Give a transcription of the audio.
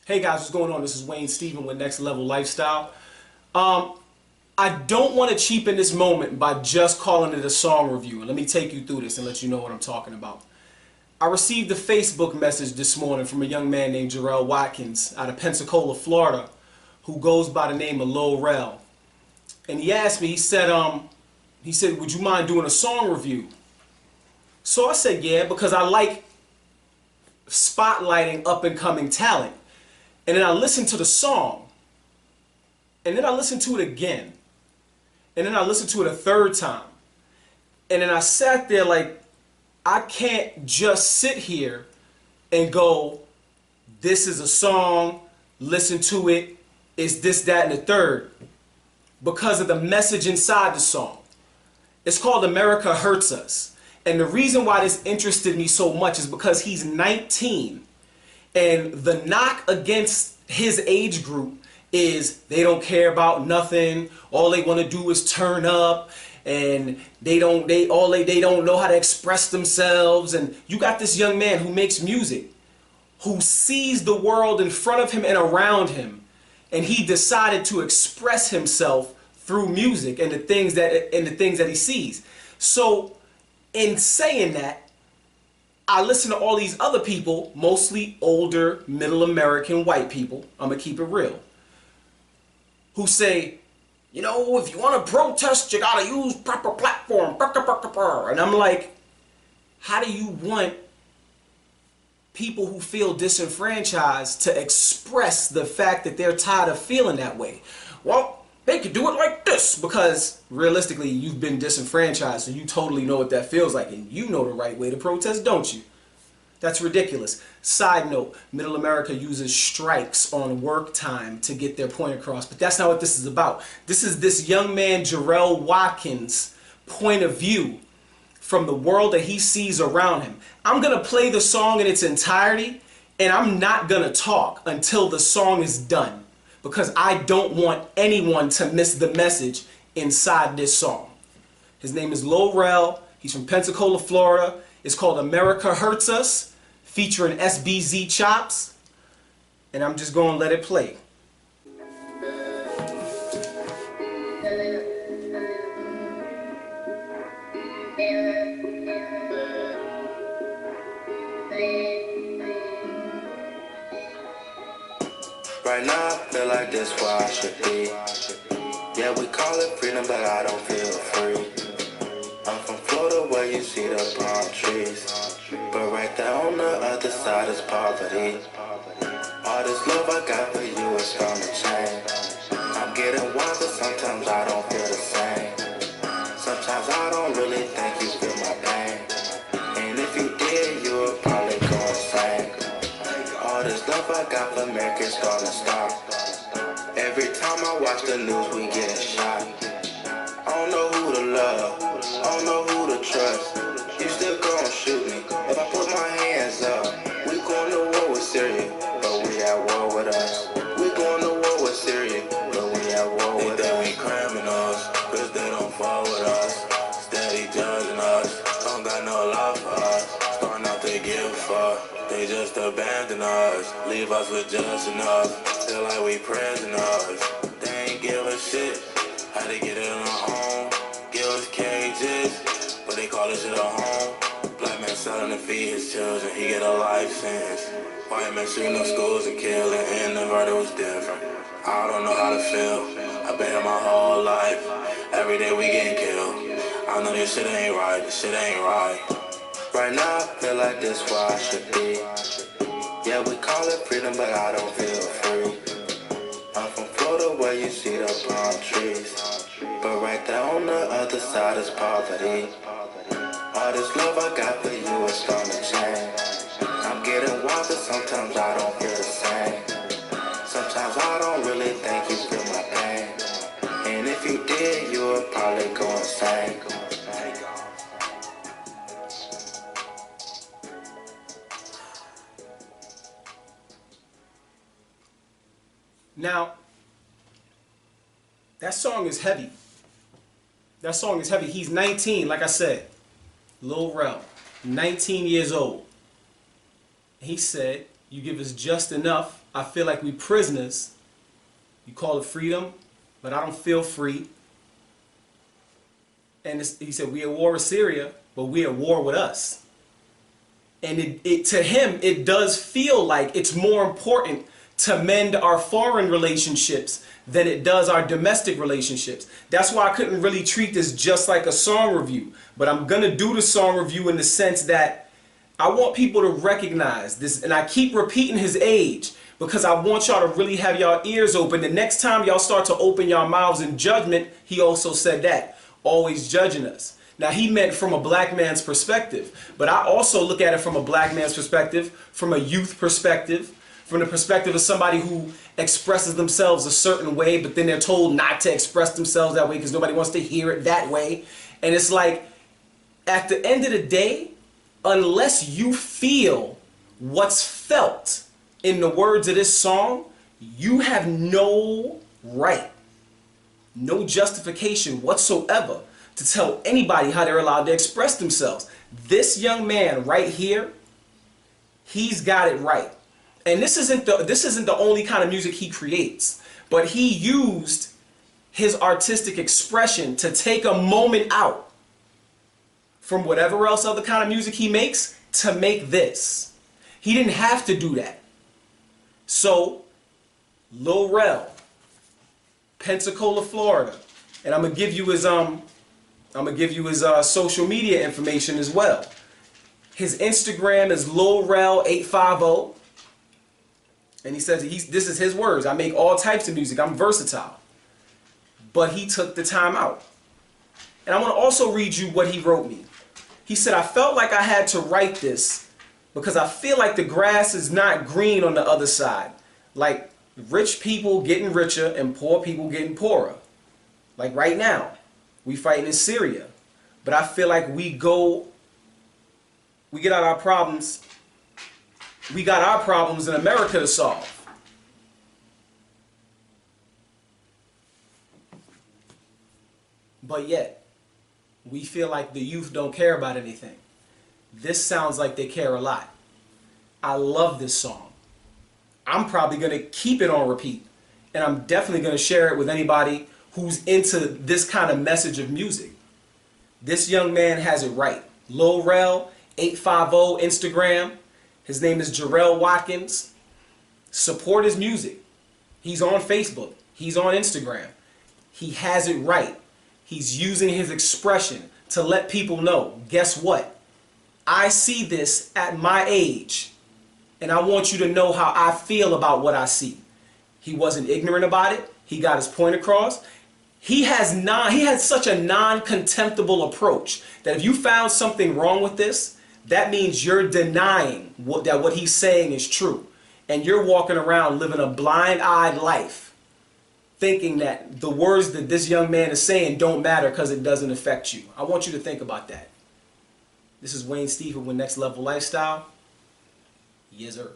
Hey guys, what's going on? This is Wayne Steven with Next Level Lifestyle. I don't want to cheapen this moment by just calling it a song review. And let me take you through this and let you know what I'm talking about. I received a Facebook message this morning from a young man named Lil Rel out of Pensacola, Florida, who goes by the name of Lil Rel. And he asked me, he said, would you mind doing a song review? So I said, yeah, because I like spotlighting up and coming talent. And then I listened to the song, and then I listened to it again, and then I listened to it a third time, and then I sat there like, I can't just sit here and go, this is a song, listen to it, it's this, that, and the third, because of the message inside the song. It's called America Hurts Us. And the reason why this interested me so much is because he's 19. And the knock against his age group is they don't care about nothing. All they want to do is turn up, and they don't know how to express themselves. And you got this young man who makes music, who sees the world in front of him and around him, and he decided to express himself through music and the things that he sees. So in saying that, I listen to all these other people, mostly older, middle American white people, I'm going to keep it real, who say, you know, if you want to protest, you got to use proper platform. And I'm like, how do you want people who feel disenfranchised to express the fact that they're tired of feeling that way? Well, they could do it like this, because realistically you've been disenfranchised, so you totally know what that feels like, and you know the right way to protest, don't you? That's ridiculous. Side note, Middle America uses strikes on work time to get their point across, but that's not what this is about. This is this young man, Jarrell Watkins' point of view from the world that he sees around him. I'm going to play the song in its entirety, and I'm not going to talk until the song is done, because I don't want anyone to miss the message inside this song. His name is Lil Rel. He's from Pensacola, Florida. It's called America Hurts Us, featuring SBZ chops. And I'm just going to let it play. Right now I feel like this where I should be. Yeah, we call it freedom, but I don't feel free. I'm from Florida where you see the palm trees, but right there on the other side is poverty. All this love I got for you is gonna change. I'm getting wild, but sometimes I don't feel the same. Sometimes I don't really think you feel my pain, and if you did, you would probably go insane. All this love I got for America's gonna stop. Every time I watch the news, we getting shot. I don't know who to love, I don't know who to trust. You still gon' shoot me if I put my hands up. We going to war with Syria, but we at war with us. We going to war with Syria, but we at war with us. They think we criminals, cause they don't fall with us. Steady judging us, don't got no love for us. Starting out to give a fuck, they just abandon us. Leave us with just enough, feel like we prisoners. They ain't give a shit, how they get it on our own. Give us cages, but they call this shit a home. Black man selling to feed his children, he get a life sentence. White man shooting up schools and killing, and the verdict was different. I don't know how to feel, I've been here my whole life. Every day we getting killed. I know this shit ain't right, this shit ain't right. Right now I feel like this where I should be. Yeah, we call it freedom, but I don't feel free. I'm from Florida where you see the palm trees, but right there on the other side is poverty. All this love I got for you is gonna change. I'm getting wild, but sometimes I don't feel the same. Sometimes I don't really think you feel my pain, and if you did, you would probably go insane. Now, that song is heavy. That song is heavy. He's 19, like I said. Lil Rel, 19 years old. He said, you give us just enough I feel like we prisoners. You call it freedom, but I don't feel free. And he said, we at war with Syria, but we at war with us. And to him, it does feel like it's more important to mend our foreign relationships than it does our domestic relationships. That's why I couldn't really treat this just like a song review. But I'm going to do the song review in the sense that I want people to recognize this. And I keep repeating his age because I want y'all to really have y'all ears open. The next time y'all start to open your mouths in judgment, he also said that. Always judging us. Now, he meant from a black man's perspective, but I also look at it from a black man's perspective, from a youth perspective, from the perspective of somebody who expresses themselves a certain way, but then they're told not to express themselves that way because nobody wants to hear it that way. And it's like, at the end of the day, unless you feel what's felt in the words of this song, you have no right, no justification whatsoever to tell anybody how they're allowed to express themselves. This young man right here, he's got it right. And this isn't the only kind of music he creates, but he used his artistic expression to take a moment out from whatever else other kind of music he makes to make this. He didn't have to do that. So, Lil Rel, Pensacola, Florida, and I'm gonna give you his social media information as well. His Instagram is Lil Rel 850, and he says this is his words. I make all types of music. I'm versatile, but he took the time out. And I want to also read you what he wrote me. He said, I felt like I had to write this because I feel like the grass is not green on the other side. Like rich people getting richer and poor people getting poorer. Like right now, we fighting in Syria. But I feel like we get out our problems. We got our problems in America to solve. But yet, we feel like the youth don't care about anything. This sounds like they care a lot. I love this song. I'm probably going to keep it on repeat. And I'm definitely going to share it with anybody who's into this kind of message of music. This young man has it right. Lil Rel 850 Instagram. His name is Jarrell Watkins. Support his music. He's on Facebook. He's on Instagram. He has it right. He's using his expression to let people know, guess what? I see this at my age, and I want you to know how I feel about what I see. He wasn't ignorant about it. He got his point across. He has such a non-contemptible approach that if you found something wrong with this, that means you're denying that what he's saying is true. And you're walking around living a blind-eyed life, thinking that the words that this young man is saying don't matter because it doesn't affect you. I want you to think about that. This is Wayne Steven with Next Level Lifestyle. Yes, sir.